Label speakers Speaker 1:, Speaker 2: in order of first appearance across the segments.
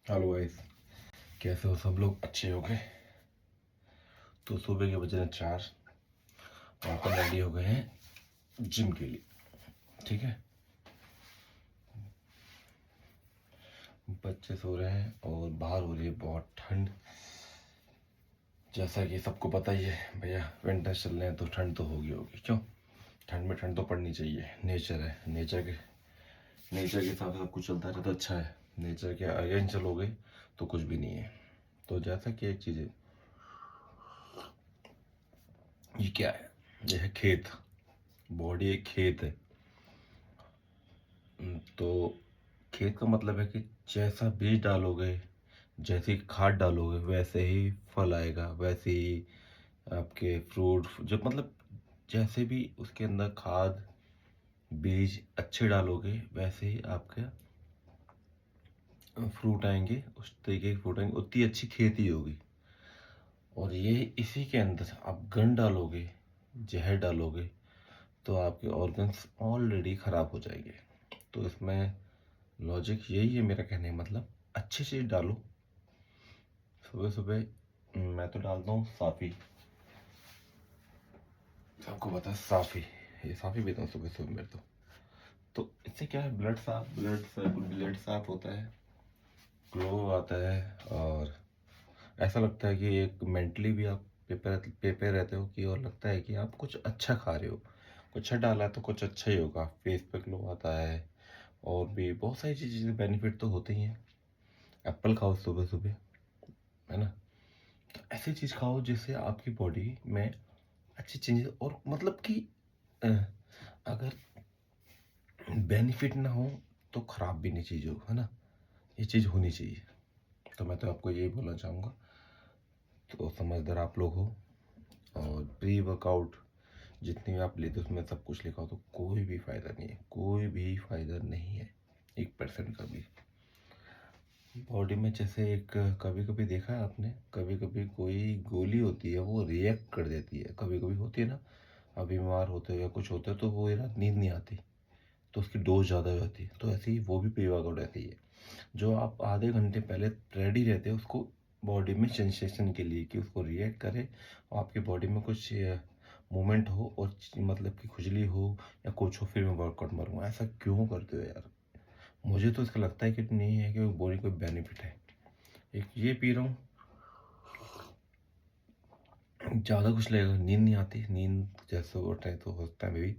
Speaker 1: Hello guys, कैसे हो सब लोग? अच्छे हो गए? तो सुबह के बजे हैं 4 और अपन रेडी हो गए हैं जिम के लिए। ठीक है, बच्चे सो रहे हैं और बाहर हो रही है बहुत ठंड। जैसा कि सबको पता ही है भैया, विंटर चल रहे हैं तो ठंड तो होगी होगी। क्यों? ठंड में ठंड तो पड़नी चाहिए, नेचर है। नेचर के हिसाब से सब कुछ चलता रहे तो अच्छा है। नेचर के अगेंस्ट चलोगे तो कुछ भी नहीं है। तो जैसा कि एक चीज़ है, ये क्या है? ये है खेत। बॉडी एक खेत है। तो खेत का मतलब है कि जैसा बीज डालोगे, जैसी खाद डालोगे, वैसे ही फल आएगा, वैसे ही आपके फ्रूट जो मतलब जैसे भी उसके अंदर खाद बीज अच्छे डालोगे वैसे ही आपके फ्रूट आएंगे। उस तरीके के फ्रूट आएंगे, उतनी अच्छी खेती होगी। और ये इसी के अंदर आप गंद डालोगे, जहर डालोगे तो आपके ऑर्गन्स ऑलरेडी खराब हो जाएंगे। तो इसमें लॉजिक यही है मेरा कहने का मतलब, अच्छी चीज़ डालो। सुबह सुबह मैं तो डालता हूँ साफ़ी। सबको पता है साफ़ी, ये साफ़ी पीता हूँ सुबह सुबह मेरे तो इससे क्या है, ब्लड साफ होता है, ग्लो आता है। और ऐसा लगता है कि एक मेंटली भी आप पेपर रहते हो कि, और लगता है कि आप कुछ अच्छा खा रहे हो। कुछ अच्छा डाला है तो कुछ अच्छा ही होगा, फेस पे ग्लो आता है। और भी बहुत सारी चीज़ें बेनिफिट तो होते ही हैं। एप्पल खाओ सुबह सुबह, है ना? तो ऐसी चीज़ खाओ जिससे आपकी बॉडी में अच्छी चेंजेस, और मतलब कि अ, अगर बेनिफिट ना हो तो ख़राब भी नहीं चीज़ हो, है ना? ये चीज़ होनी चाहिए। तो मैं तो आपको यही बोलना चाहूँगा। तो समझदार आप लोग हो। और प्री वर्कआउट जितनी भी आप लेते हो उसमें सब कुछ लिखा हो तो कोई भी फ़ायदा नहीं है, कोई भी फ़ायदा नहीं है, 1% का भी। बॉडी में जैसे एक, कभी कभी देखा है आपने, कभी कभी कोई गोली होती है वो रिएक्ट कर देती है, कभी कभी होती है ना। आप बीमार होते हो या कुछ होता है तो वो रात नींद नहीं आती, तो उसकी डोज ज़्यादा हो जाती है। तो ऐसे ही वो भी प्री वर्कआउट ऐसी ही है, जो आप आधे घंटे पहले रेडी रहते हो उसको बॉडी में सेंसेशन के लिए कि उसको रिएक्ट करे और आपकी बॉडी में कुछ मूवमेंट हो और मतलब कि खुजली हो या कुछ हो, फिर मैं वर्कआउट मारूंगा। ऐसा क्यों करते हो यार? मुझे तो इसका लगता है कि नहीं है कि बॉडी को बेनिफिट है। एक ये पी रहा हूँ, ज़्यादा कुछ लगेगा, नींद नहीं आती। नींद जैसे उठे तो होता है मे भी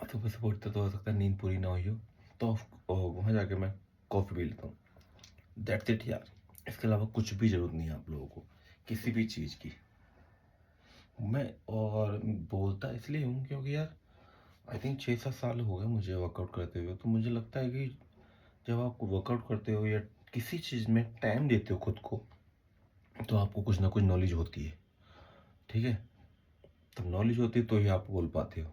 Speaker 1: सुबह से उठते तो हो सकता है नींद पूरी ना हुई हो, तो वहाँ जाके मैं कॉफ़ी पी लेता हूँ। दैट्स इट यार। इसके अलावा कुछ भी ज़रूरत नहीं है आप लोगों को किसी भी चीज़ की। मैं और बोलता इसलिए हूँ क्योंकि यार आई थिंक 6-7 साल हो गए मुझे वर्कआउट करते हुए। तो मुझे लगता है कि जब आप वर्कआउट करते हो या किसी चीज़ में टाइम देते हो खुद को, तो आपको कुछ ना कुछ नॉलेज होती है। ठीक है, तब नॉलेज होती है तो ही आप बोल पाते हो।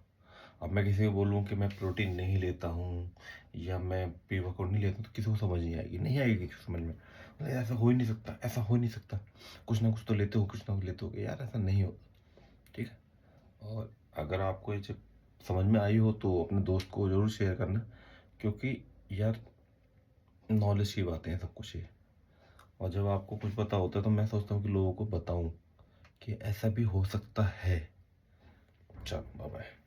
Speaker 1: अब मैं किसी को बोलूँ कि मैं प्रोटीन नहीं लेता हूँ या मैं प्री वर्कआउट नहीं लेता हूँ तो किसी को समझ नहीं आएगी किसी को समझ में। अरे ऐसा हो ही नहीं सकता, ऐसा हो नहीं सकता, कुछ ना कुछ तो लेते हो, कुछ ना कुछ लेते हो। यार ऐसा नहीं हो। ठीक है, और अगर आपको ये चीज़ समझ में आई हो तो अपने दोस्त को ज़रूर शेयर करना, क्योंकि यार नॉलेज की बातें हैं सब कुछ ये। और जब आपको कुछ पता होता है तो मैं सोचता हूँ कि लोगों को बताऊँ कि ऐसा भी हो सकता है। चल बाय बाय।